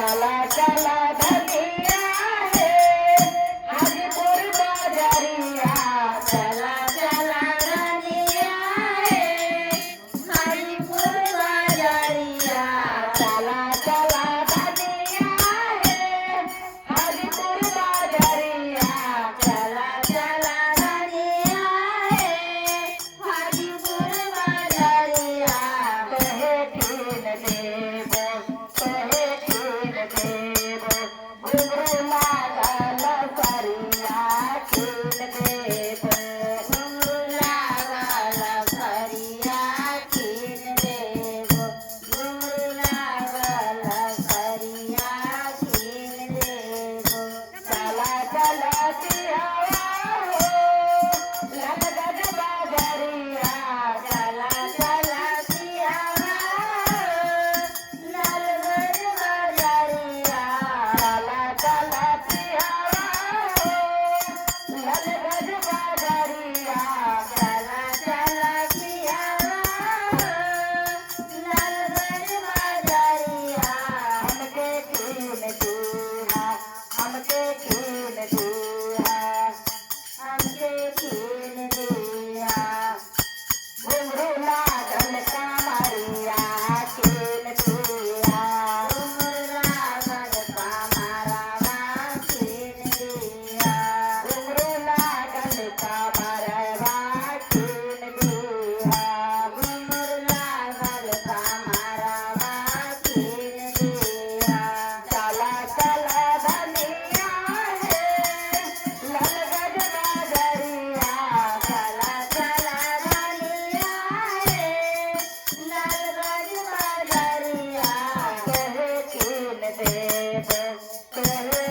चला चला धनिया रे हाजीपुर बाजारिया चला चला धनिया रे हाजीपुर बाजारिया चला चला धनिया रे हाजीपुर बाजारिया चला चला धनिया रे हाजीपुर बाजारिया कहे कीन देबो कहे कीन देबो घुंघरू लागल करिया कीन देबो घुंघरू लागल करिया कीन देबो घुंघरू लागल करिया कीन देबो चला चला सियावा हो लगगज बाजारिया चला चला सियावा लगगज बाजारिया चला चला सियावा हो लगगज बाजारिया चला चला सियावा लगगज बाजारिया हमके कीन दिया हमके कीन दिया हमके कीन दिया घुंघरू लागल कमरिया कीन दिया घुंघरू लागल कमरवा कीन दिया घुंघरू लागल कमरवा कीन दिया घुंघरू लागल कमरवा कीन दिया चला चला धनिया रे लगगज बाजारिया चला चला धनिया रे लगगज बाजारिया कहे कीन देबो कहे